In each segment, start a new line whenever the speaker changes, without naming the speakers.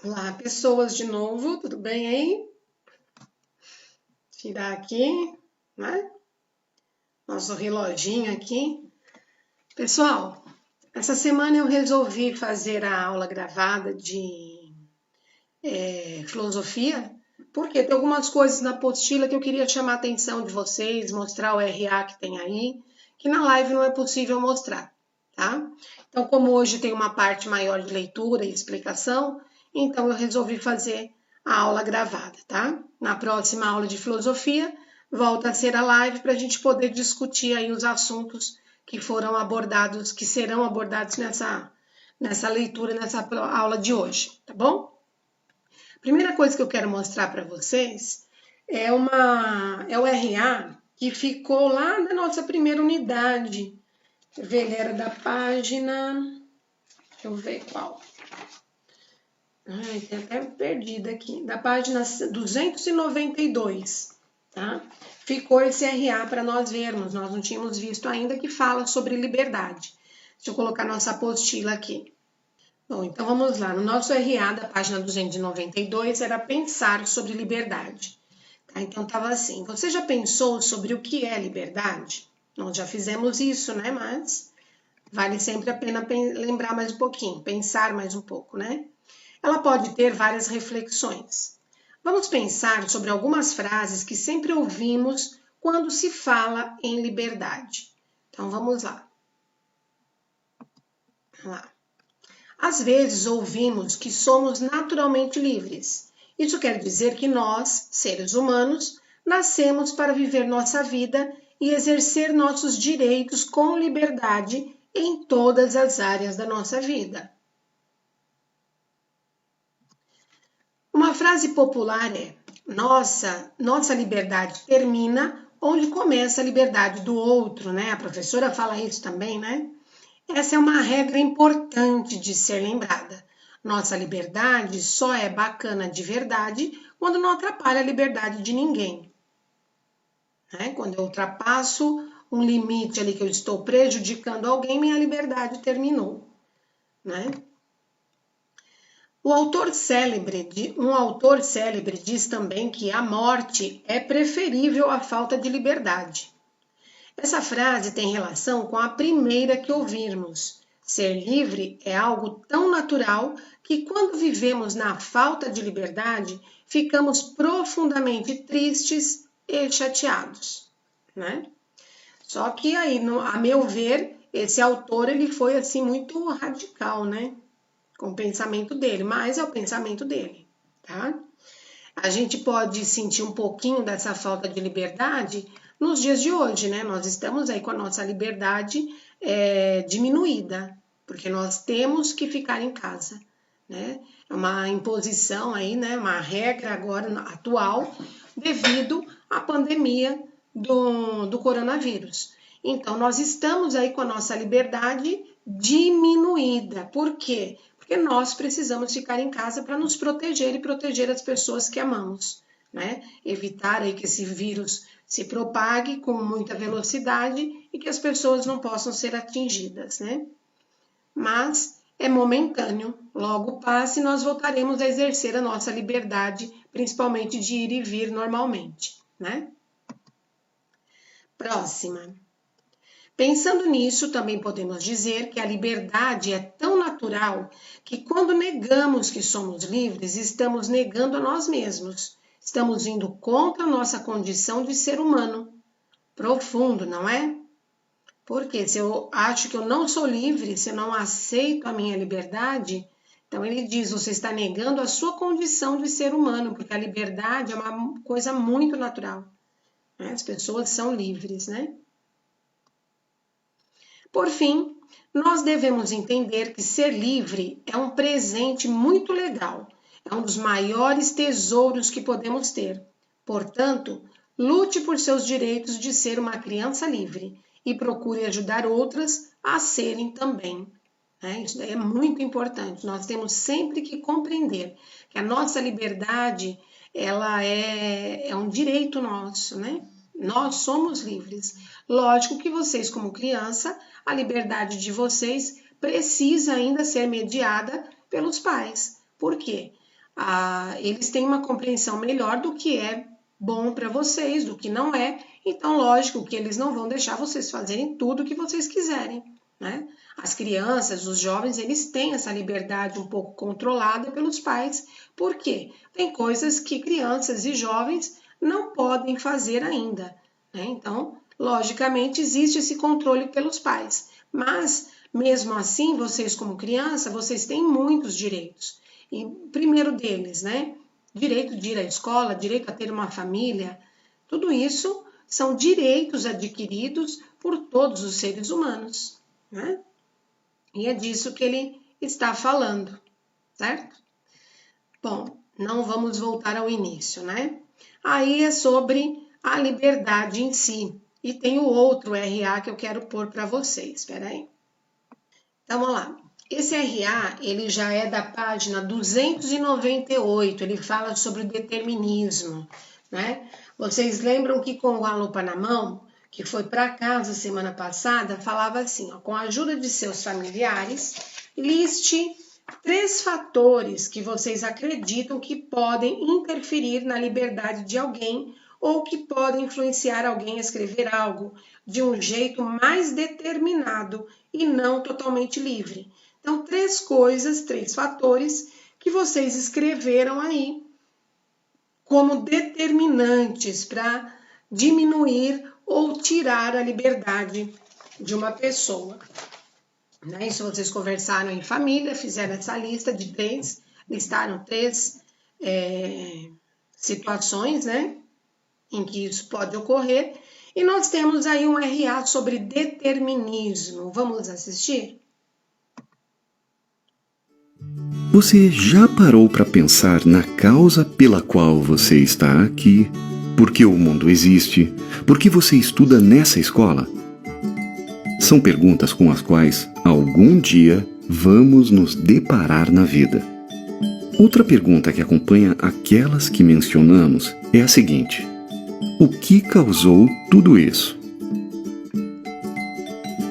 Olá, pessoas de novo, tudo bem aí? Tirar aqui, né? Nosso reloginho aqui. Pessoal, essa semana eu resolvi fazer a aula gravada de filosofia, porque tem algumas coisas na apostila que eu queria chamar a atenção de vocês, mostrar o RA que tem aí, que na live não é possível mostrar, tá? Então, como hoje tem uma parte maior de leitura e explicação, então eu resolvi fazer a aula gravada, tá? Na próxima aula de filosofia, volta a ser a live para a gente poder discutir aí os assuntos que foram abordados, que serão abordados nessa leitura, nessa aula de hoje, tá bom? Primeira coisa que eu quero mostrar para vocês é o RA que ficou lá na nossa primeira unidade. Deixa eu ver, ele era da página. Deixa eu ver qual. Ai, tem até perdida aqui. Da página 292, tá? Ficou esse RA para nós vermos. Nós não tínhamos visto ainda, que fala sobre liberdade. Deixa eu colocar nossa apostila aqui. Bom, então vamos lá. No nosso RA da página 292 era pensar sobre liberdade. Tá? Então estava assim: você já pensou sobre o que é liberdade? Nós já fizemos isso, né? Mas vale sempre a pena lembrar mais um pouquinho, pensar mais um pouco, né? Ela pode ter várias reflexões. Vamos pensar sobre algumas frases que sempre ouvimos quando se fala em liberdade. Então vamos lá. Vamos lá. Às vezes ouvimos que somos naturalmente livres. Isso quer dizer que nós, seres humanos, nascemos para viver nossa vida e exercer nossos direitos com liberdade em todas as áreas da nossa vida. Uma frase popular é: nossa liberdade termina onde começa a liberdade do outro, né? A professora fala isso também, né? Essa é uma regra importante de ser lembrada. Nossa liberdade só é bacana de verdade quando não atrapalha a liberdade de ninguém. Né? Quando eu ultrapasso um limite ali que eu estou prejudicando alguém, minha liberdade terminou. Né? Um autor célebre diz também que a morte é preferível à falta de liberdade. Essa frase tem relação com a primeira que ouvirmos. Ser livre é algo tão natural que, quando vivemos na falta de liberdade, ficamos profundamente tristes e chateados, né? Só que aí, a meu ver, esse autor ele foi assim muito radical, né? Com o pensamento dele, mas é o pensamento dele, tá? A gente pode sentir um pouquinho dessa falta de liberdade nos dias de hoje, né? Nós estamos aí com a nossa liberdade diminuída, porque nós temos que ficar em casa, né? É uma imposição aí, né? Uma regra agora atual devido à pandemia do coronavírus. Então, nós estamos aí com a nossa liberdade diminuída. Por quê? Porque nós precisamos ficar em casa para nos proteger e proteger as pessoas que amamos, né? Evitar aí que esse vírus se propague com muita velocidade e que as pessoas não possam ser atingidas, né? Mas é momentâneo, logo passa e nós voltaremos a exercer a nossa liberdade, principalmente de ir e vir normalmente, né? Próxima. Pensando nisso, também podemos dizer que a liberdade é tão natural que, quando negamos que somos livres, estamos negando a nós mesmos. Estamos indo contra a nossa condição de ser humano. Profundo, não é? Porque se eu acho que eu não sou livre, se eu não aceito a minha liberdade, então ele diz, você está negando a sua condição de ser humano, porque a liberdade é uma coisa muito natural. Né? As pessoas são livres, né? Por fim, nós devemos entender que ser livre é um presente muito legal, é um dos maiores tesouros que podemos ter. Portanto, lute por seus direitos de ser uma criança livre e procure ajudar outras a serem também. Isso daí é muito importante. Nós temos sempre que compreender que a nossa liberdade ela é um direito nosso, né? Nós somos livres. Lógico que vocês, como criança, a liberdade de vocês precisa ainda ser mediada pelos pais. Por quê? eles têm uma compreensão melhor do que é bom para vocês, do que não é. Então, lógico que eles não vão deixar vocês fazerem tudo o que vocês quiserem, né? As crianças, os jovens, eles têm essa liberdade um pouco controlada pelos pais. Por quê? Tem coisas que crianças e jovens não podem fazer ainda, né? Então, logicamente, existe esse controle pelos pais. Mas, mesmo assim, vocês como criança, vocês têm muitos direitos. E o primeiro deles, né? Direito de ir à escola, direito a ter uma família, tudo isso são direitos adquiridos por todos os seres humanos, né? E é disso que ele está falando, certo? Bom, não vamos voltar ao início, né? Aí é sobre a liberdade em si. E tem o outro RA que eu quero pôr para vocês, espera aí. Então, vamos lá. Esse RA, ele já é da página 298, ele fala sobre o determinismo, né? Vocês lembram que com a lupa na mão, que foi para casa semana passada, falava assim, ó, com a ajuda de seus familiares, liste 3 fatores que vocês acreditam que podem interferir na liberdade de alguém ou que podem influenciar alguém a escrever algo de um jeito mais determinado e não totalmente livre. Então, 3 coisas, 3 fatores que vocês escreveram aí como determinantes para diminuir ou tirar a liberdade de uma pessoa. Né? Isso vocês conversaram em família, fizeram essa lista de 3, listaram 3 situações, né, em que isso pode ocorrer. E nós temos aí um RA sobre determinismo. Vamos assistir?
Você já parou para pensar na causa pela qual você está aqui? Por que o mundo existe? Por que você estuda nessa escola? São perguntas com as quais, algum dia, vamos nos deparar na vida. Outra pergunta que acompanha aquelas que mencionamos é a seguinte: o que causou tudo isso?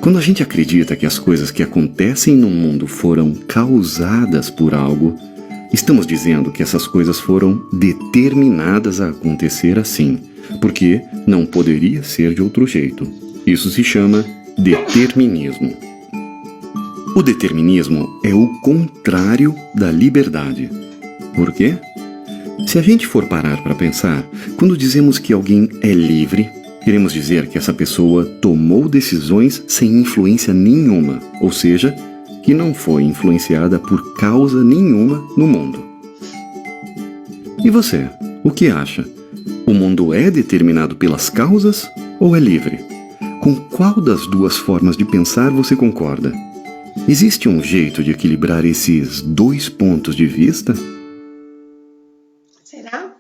Quando a gente acredita que as coisas que acontecem no mundo foram causadas por algo, estamos dizendo que essas coisas foram determinadas a acontecer assim, porque não poderia ser de outro jeito. Isso se chama determinismo. O determinismo é o contrário da liberdade. Por quê? Se a gente for parar para pensar, quando dizemos que alguém é livre, queremos dizer que essa pessoa tomou decisões sem influência nenhuma, ou seja, que não foi influenciada por causa nenhuma no mundo. E você, o que acha? O mundo é determinado pelas causas ou é livre? Com qual das duas formas de pensar você concorda? Existe um jeito de equilibrar esses 2 pontos de vista?
Será?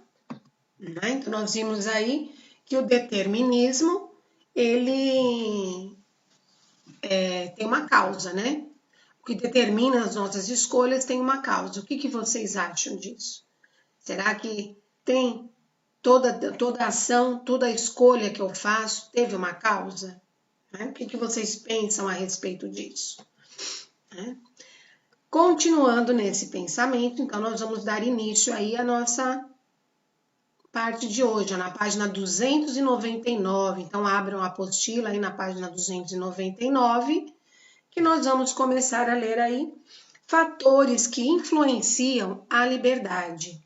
Então, nós vimos aí que o determinismo, ele tem uma causa, né? O que determina as nossas escolhas tem uma causa. O que vocês acham disso? Será que tem toda ação, toda escolha que eu faço teve uma causa? Né? O que vocês pensam a respeito disso? Né? Continuando nesse pensamento, então nós vamos dar início aí à nossa parte de hoje, na página 299. Então abram a apostila aí na página 299, que nós vamos começar a ler aí fatores que influenciam a liberdade.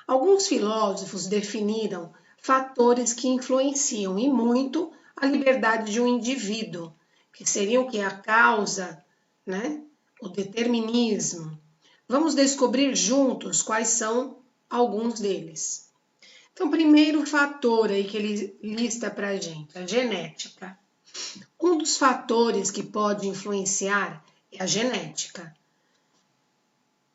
Alguns filósofos definiram fatores que influenciam e muito a liberdade de um indivíduo, que seriam que a causa, né, o determinismo. Vamos descobrir juntos quais são alguns deles. Então, o primeiro fator aí que ele lista para a gente, a genética. Um dos fatores que pode influenciar é a genética.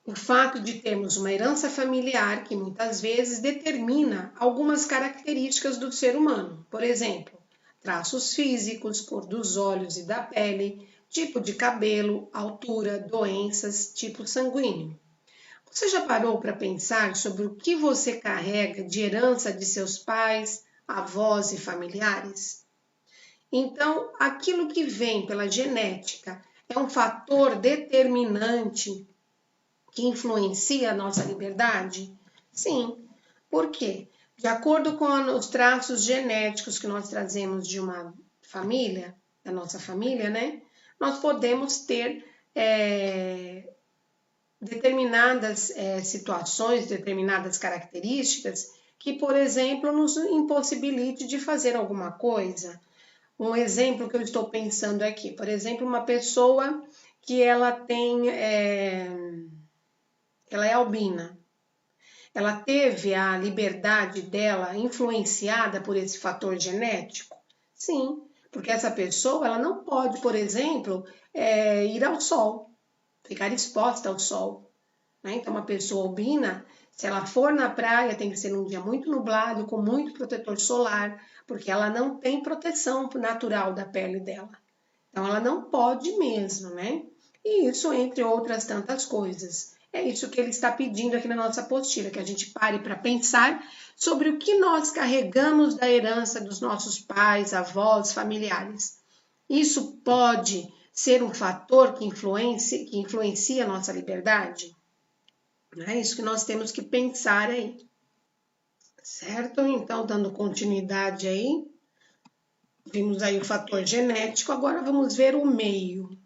O fato de termos uma herança familiar que muitas vezes determina algumas características do ser humano. Por exemplo, traços físicos, cor dos olhos e da pele, tipo de cabelo, altura, doenças, tipo sanguíneo. Você já parou para pensar sobre o que você carrega de herança de seus pais, avós e familiares? Então, aquilo que vem pela genética é um fator determinante que influencia a nossa liberdade? Sim. Por quê? De acordo com os traços genéticos que nós trazemos de uma família, da nossa família, né? Nós podemos ter determinadas situações, determinadas características que, por exemplo, nos impossibilite de fazer alguma coisa. Um exemplo que eu estou pensando aqui, por exemplo, uma pessoa que ela é albina. Ela teve a liberdade dela influenciada por esse fator genético? Sim, porque essa pessoa ela não pode, por exemplo, ir ao sol, ficar exposta ao sol. Né? Então, uma pessoa albina, se ela for na praia, tem que ser num dia muito nublado, com muito protetor solar, porque ela não tem proteção natural da pele dela. Então, ela não pode mesmo, né? E isso, entre outras tantas coisas. É isso que ele está pedindo aqui na nossa apostila, que a gente pare para pensar sobre o que nós carregamos da herança dos nossos pais, avós, familiares. Isso pode ser um fator que influencia a nossa liberdade? É isso que nós temos que pensar aí. Certo? Então, dando continuidade aí, vimos aí o fator genético, agora vamos ver o meio.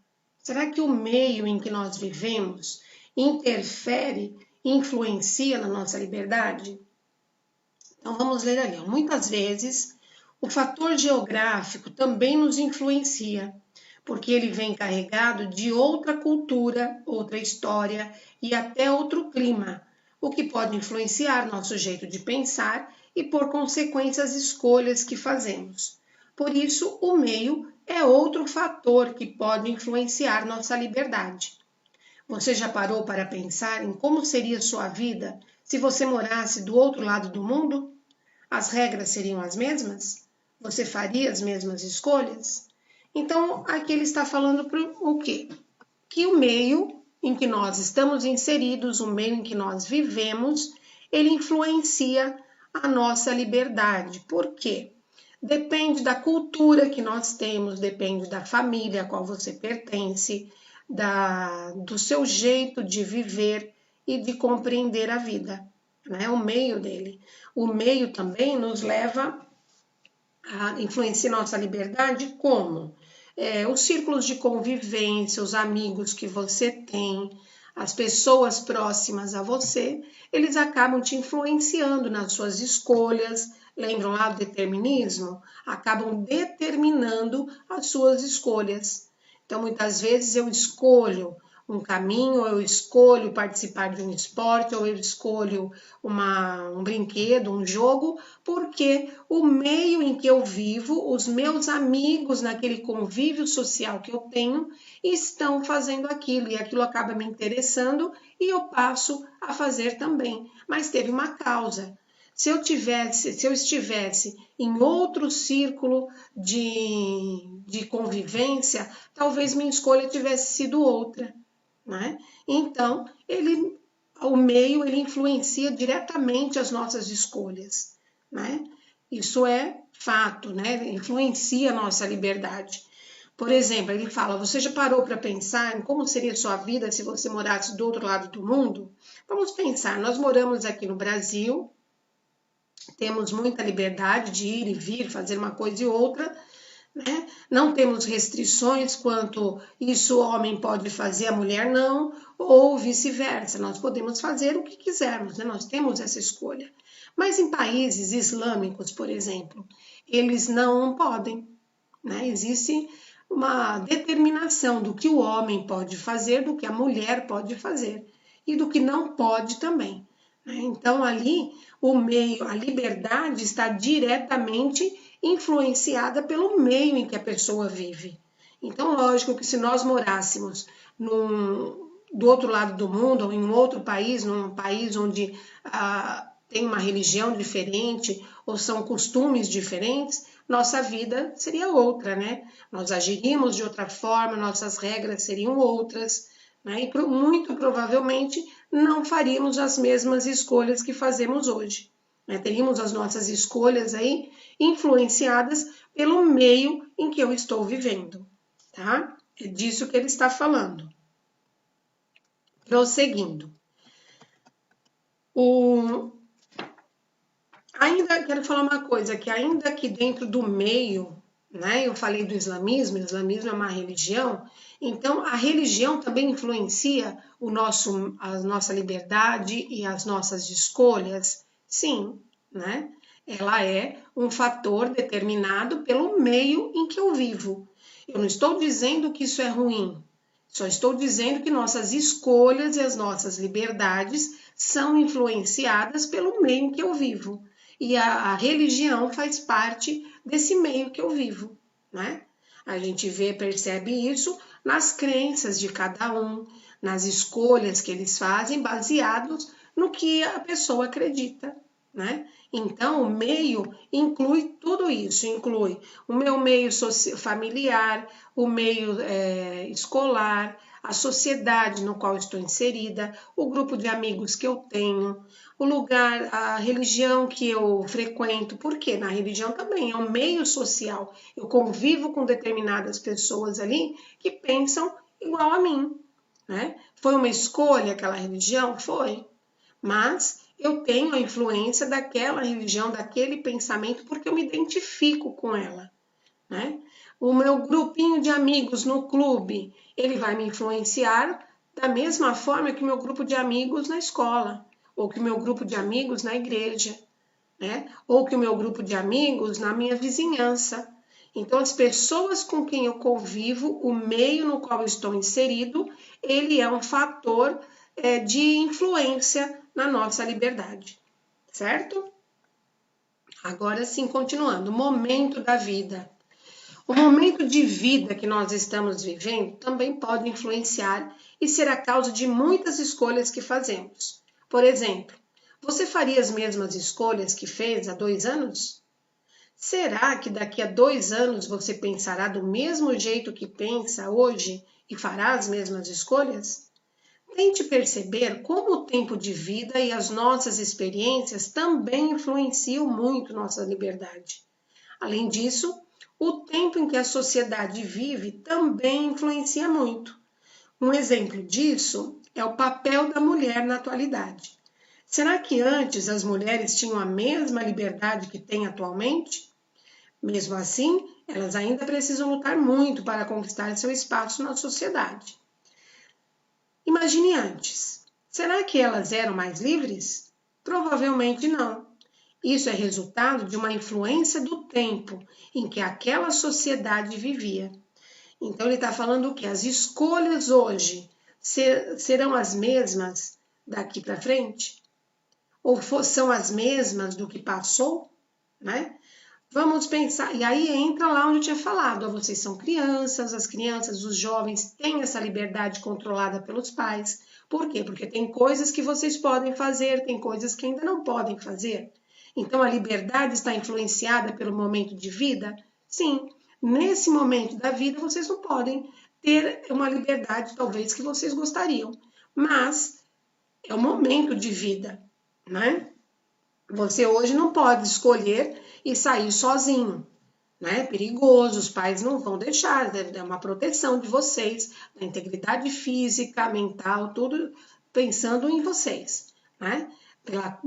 Será que o meio em que nós vivemos interfere, influencia na nossa liberdade? Então vamos ler ali. Muitas vezes o fator geográfico também nos influencia, porque ele vem carregado de outra cultura, outra história e até outro clima, o que pode influenciar nosso jeito de pensar e, por consequência, as escolhas que fazemos. Por isso, o meio é outro fator que pode influenciar nossa liberdade. Você já parou para pensar em como seria sua vida se você morasse do outro lado do mundo? As regras seriam as mesmas? Você faria as mesmas escolhas? Então, aqui ele está falando para o quê? Que o meio em que nós estamos inseridos, o meio em que nós vivemos, ele influencia a nossa liberdade. Por quê? Depende da cultura que nós temos, depende da família a qual você pertence, do seu jeito de viver e de compreender a vida, né? O meio dele. O meio também nos leva a influenciar nossa liberdade como? Os círculos de convivência, os amigos que você tem, as pessoas próximas a você, eles acabam te influenciando nas suas escolhas. Lembram lá do determinismo? Acabam determinando as suas escolhas. Então, muitas vezes eu escolho um caminho, ou eu escolho participar de um esporte, ou eu escolho um brinquedo, um jogo, porque o meio em que eu vivo, os meus amigos naquele convívio social que eu tenho, estão fazendo aquilo, e aquilo acaba me interessando e eu passo a fazer também. Mas teve uma causa. Se eu estivesse em outro círculo de convivência, talvez minha escolha tivesse sido outra, né? Então, o meio ele influencia diretamente as nossas escolhas, né? Isso é fato, né? Influencia a nossa liberdade. Por exemplo, ele fala, você já parou para pensar em como seria sua vida se você morasse do outro lado do mundo? Vamos pensar, nós moramos aqui no Brasil, temos muita liberdade de ir e vir, fazer uma coisa e outra, né? Não temos restrições quanto isso o homem pode fazer, a mulher não, ou vice-versa. Nós podemos fazer o que quisermos, né? Nós temos essa escolha. Mas em países islâmicos, por exemplo, eles não podem, né? Existe uma determinação do que o homem pode fazer, do que a mulher pode fazer e do que não pode também. Então, ali, o meio, a liberdade está diretamente influenciada pelo meio em que a pessoa vive. Então, lógico que se nós morássemos do outro lado do mundo, ou em um outro país, num país onde tem uma religião diferente, ou são costumes diferentes, nossa vida seria outra, né? Nós agiríamos de outra forma, nossas regras seriam outras, né? E muito provavelmente não faríamos as mesmas escolhas que fazemos hoje. Né? Teríamos as nossas escolhas aí influenciadas pelo meio em que eu estou vivendo, tá? É disso que ele está falando. Prosseguindo. Ainda quero falar uma coisa, que ainda que dentro do meio, né, eu falei do islamismo, o islamismo é uma religião, então a religião também influencia a nossa liberdade e as nossas escolhas? Sim, né? Ela é um fator determinado pelo meio em que eu vivo. Eu não estou dizendo que isso é ruim, só estou dizendo que nossas escolhas e as nossas liberdades são influenciadas pelo meio em que eu vivo. E a religião faz parte desse meio que eu vivo, né? A gente percebe isso nas crenças de cada um, nas escolhas que eles fazem baseados no que a pessoa acredita, né? Então, o meio inclui tudo isso, inclui o meu meio familiar, o meio escolar, a sociedade no qual estou inserida, o grupo de amigos que eu tenho, o lugar, a religião que eu frequento, porque na religião também é um meio social. Eu convivo com determinadas pessoas ali que pensam igual a mim, né? Foi uma escolha aquela religião? Foi. Mas eu tenho a influência daquela religião, daquele pensamento, porque eu me identifico com ela, né? O meu grupinho de amigos no clube, ele vai me influenciar da mesma forma que o meu grupo de amigos na escola, ou que o meu grupo de amigos na igreja, né? Ou que o meu grupo de amigos na minha vizinhança. Então, as pessoas com quem eu convivo, o meio no qual eu estou inserido, ele é um fator de influência na nossa liberdade, certo? Agora sim, continuando, momento da vida. O momento de vida que nós estamos vivendo também pode influenciar e ser a causa de muitas escolhas que fazemos. Por exemplo, você faria as mesmas escolhas que fez há 2 anos? Será que daqui a 2 anos você pensará do mesmo jeito que pensa hoje e fará as mesmas escolhas? Tente perceber como o tempo de vida e as nossas experiências também influenciam muito nossa liberdade. Além disso, o tempo em que a sociedade vive também influencia muito. Um exemplo disso é o papel da mulher na atualidade. Será que antes as mulheres tinham a mesma liberdade que têm atualmente? Mesmo assim, elas ainda precisam lutar muito para conquistar seu espaço na sociedade. Imagine antes. Será que elas eram mais livres? Provavelmente não. Isso é resultado de uma influência do tempo em que aquela sociedade vivia. Então ele está falando que as escolhas hoje serão as mesmas daqui para frente? Ou são as mesmas do que passou? Né? Vamos pensar, e aí entra lá onde eu tinha falado, vocês são crianças, as crianças, os jovens têm essa liberdade controlada pelos pais. Por quê? Porque tem coisas que vocês podem fazer, tem coisas que ainda não podem fazer. Então a liberdade está influenciada pelo momento de vida? Sim, nesse momento da vida vocês não podem ter uma liberdade talvez que vocês gostariam, mas é o momento de vida, né? Você hoje não pode escolher e sair sozinho, né? É perigoso, os pais não vão deixar, é uma proteção de vocês, da integridade física, mental, tudo pensando em vocês, né?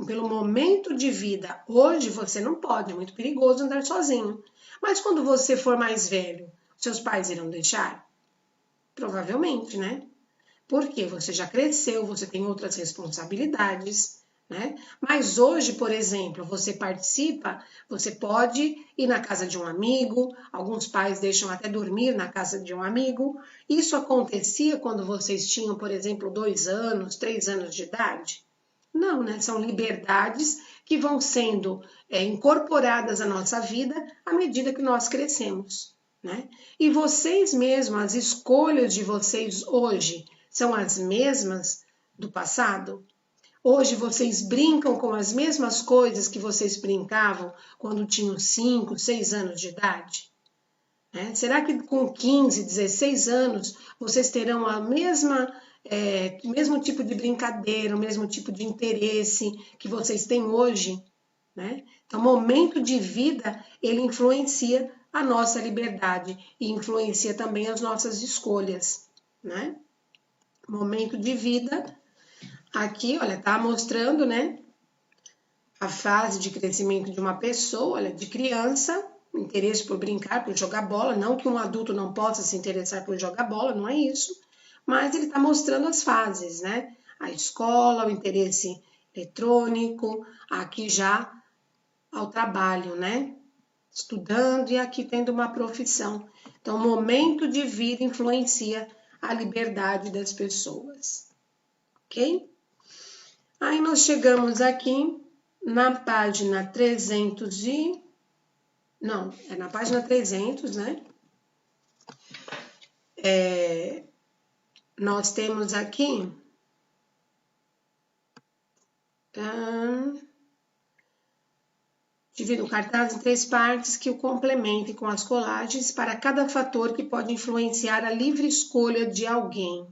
Pelo momento de vida, hoje você não pode, é muito perigoso andar sozinho. Mas quando você for mais velho, seus pais irão deixar? Provavelmente, né? Porque você já cresceu, você tem outras responsabilidades, né? Mas hoje, por exemplo, você participa, você pode ir na casa de um amigo, alguns pais deixam até dormir na casa de um amigo. Isso acontecia quando vocês tinham, por exemplo, 2 anos, 3 anos de idade? Não, né? São liberdades que vão sendo incorporadas à nossa vida à medida que nós crescemos, né? E vocês mesmos, as escolhas de vocês hoje são as mesmas do passado? Hoje vocês brincam com as mesmas coisas que vocês brincavam quando tinham 5, 6 anos de idade? Né? Será que com 15, 16 anos vocês terão o mesmo tipo de brincadeira, o mesmo tipo de interesse que vocês têm hoje? Né? Então, o momento de vida, ele influencia a nossa liberdade e influencia também as nossas escolhas, né? momento de vida. Aqui, olha, tá mostrando, né, a fase de crescimento de uma pessoa, olha, de criança, interesse por brincar, por jogar bola, não que um adulto não possa se interessar por jogar bola, não é isso, mas ele está mostrando as fases, né? A escola, o interesse eletrônico, aqui já ao trabalho, né? Estudando e aqui tendo uma profissão. Então, o momento de vida influencia a liberdade das pessoas, ok? Aí nós chegamos aqui na página 300 e... Não, é na página 300, né? Nós temos aqui... Divido o cartaz em 3 partes que o complementem com as colagens para cada fator que pode influenciar a livre escolha de alguém.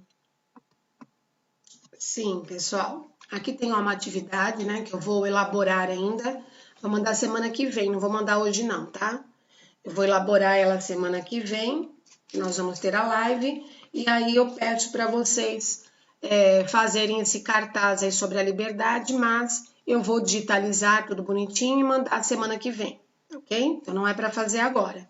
Sim, pessoal. Aqui tem uma atividade, né, que eu vou elaborar ainda. Vou mandar semana que vem, não vou mandar hoje não, tá? Eu vou elaborar ela semana que vem, que nós vamos ter a live. E aí eu peço para vocês fazerem esse cartaz aí sobre a liberdade, mas eu vou digitalizar tudo bonitinho e mandar semana que vem, ok? Então não é para fazer agora.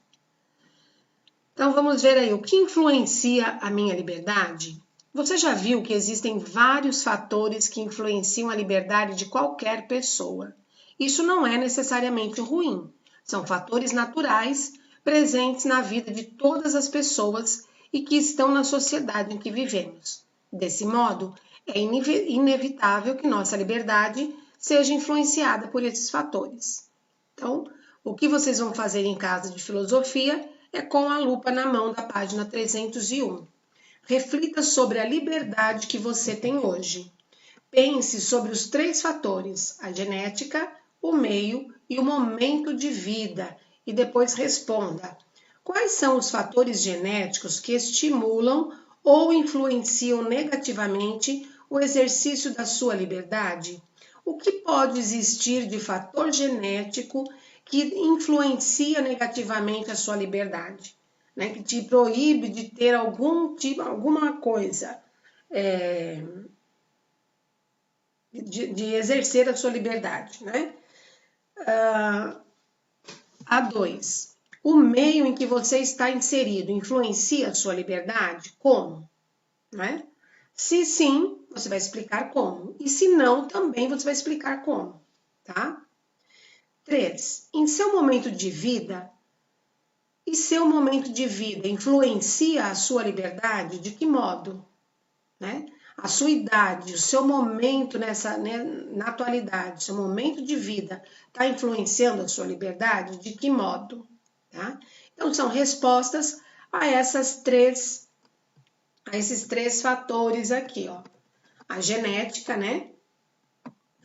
Então vamos ver aí o que influencia a minha liberdade. Você já viu que existem vários fatores que influenciam a liberdade de qualquer pessoa. Isso não é necessariamente ruim. São fatores naturais presentes na vida de todas as pessoas e que estão na sociedade em que vivemos. Desse modo, é inevitável que nossa liberdade seja influenciada por esses fatores. Então, o que vocês vão fazer em casa de filosofia é com a lupa na mão da página 301. Reflita sobre a liberdade que você tem hoje. Pense sobre os 3 fatores, a genética, o meio e o momento de vida, e depois responda: quais são os fatores genéticos que estimulam ou influenciam negativamente o exercício da sua liberdade? O que pode existir de fator genético que influencia negativamente a sua liberdade, né? Que te proíbe de ter alguma coisa, de exercer a sua liberdade, né? A2. O meio em que você está inserido influencia a sua liberdade? Como? Né? Se sim, você vai explicar como. E se não, também você vai explicar como, tá? 3. Em seu momento de vida, seu momento de vida influencia a sua liberdade? De que modo? Né? A sua idade, o seu momento na atualidade, seu momento de vida está influenciando a sua liberdade? De que modo? Tá? Então, são respostas a esses 3 fatores aqui, ó. A genética, né?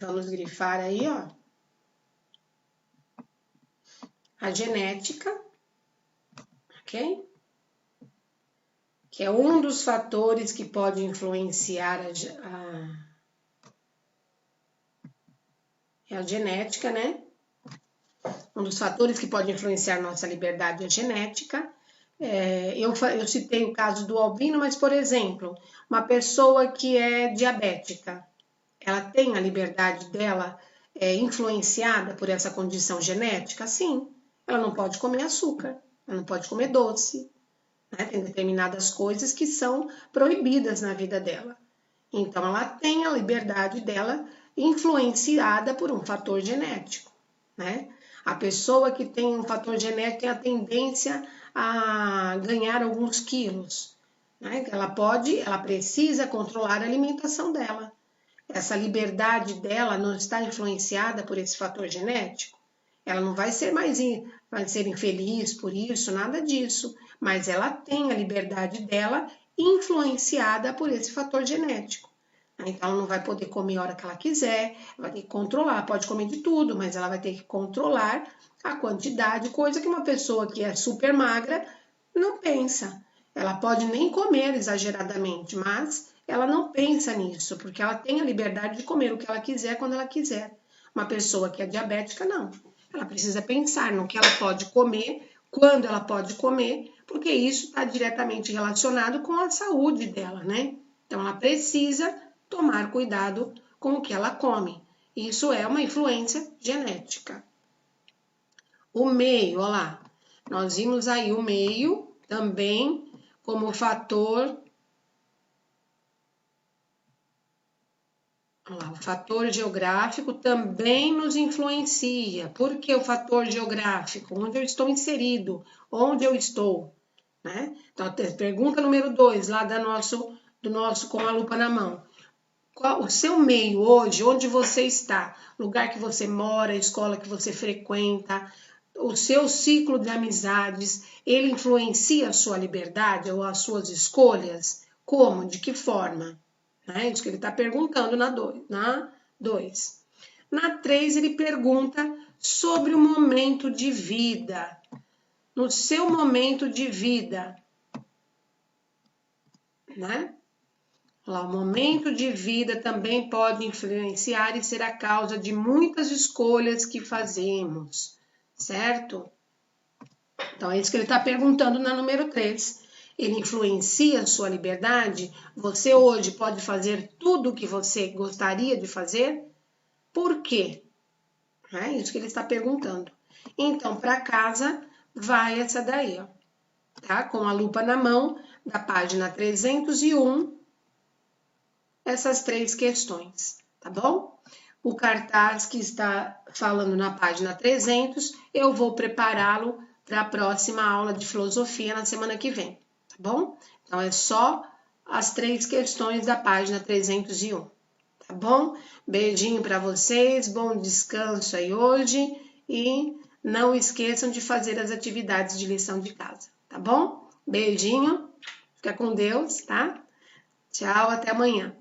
Vamos grifar aí, ó. A genética, ok? Que é um dos fatores que pode influenciar a genética, né? Um dos fatores que pode influenciar nossa liberdade é a genética. Eu citei o caso do albino, mas, por exemplo, uma pessoa que é diabética, ela tem a liberdade dela influenciada por essa condição genética? Sim. Ela não pode comer açúcar, ela não pode comer doce, né? Tem determinadas coisas que são proibidas na vida dela. Então, ela tem a liberdade dela influenciada por um fator genético, né? A pessoa que tem um fator genético tem a tendência a ganhar alguns quilos, né? Ela precisa controlar a alimentação dela. Essa liberdade dela não está influenciada por esse fator genético. Ela não vai ser infeliz por isso, nada disso, mas ela tem a liberdade dela influenciada por esse fator genético. Então, ela não vai poder comer a hora que ela quiser, vai ter que controlar, pode comer de tudo, mas ela vai ter que controlar a quantidade, coisa que uma pessoa que é super magra não pensa. Ela pode nem comer exageradamente, mas ela não pensa nisso, porque ela tem a liberdade de comer o que ela quiser quando ela quiser. Uma pessoa que é diabética, não. Ela precisa pensar no que ela pode comer, quando ela pode comer, porque isso está diretamente relacionado com a saúde dela, né? Então, ela precisa tomar cuidado com o que ela come. Isso é uma influência genética. O meio, olha lá, nós vimos aí o meio também como fator. Olha lá, o fator geográfico também nos influencia. Por que o fator geográfico? Onde eu estou inserido, onde eu estou, né? Então, pergunta número 2, lá do nosso com a lupa na mão. Qual o seu meio hoje, onde você está, lugar que você mora, escola que você frequenta, o seu ciclo de amizades, ele influencia a sua liberdade ou as suas escolhas? Como? De que forma? É isso que ele está perguntando na 2. Na 3, ele pergunta sobre o momento de vida. No seu momento de vida, né? O momento de vida também pode influenciar e ser a causa de muitas escolhas que fazemos, certo? Então, é isso que ele está perguntando na número 3. Ele influencia a sua liberdade? Você hoje pode fazer tudo o que você gostaria de fazer? Por quê? É isso que ele está perguntando. Então, para casa, vai essa daí, ó, tá? Com a lupa na mão, da página 301, essas 3 questões, tá bom? O cartaz que está falando na página 300, eu vou prepará-lo para a próxima aula de filosofia na semana que vem, tá bom? Então, é só as 3 questões da página 301, tá bom? Beijinho para vocês, bom descanso aí hoje e não esqueçam de fazer as atividades de lição de casa, tá bom? Beijinho, fica com Deus, tá? Tchau, até amanhã.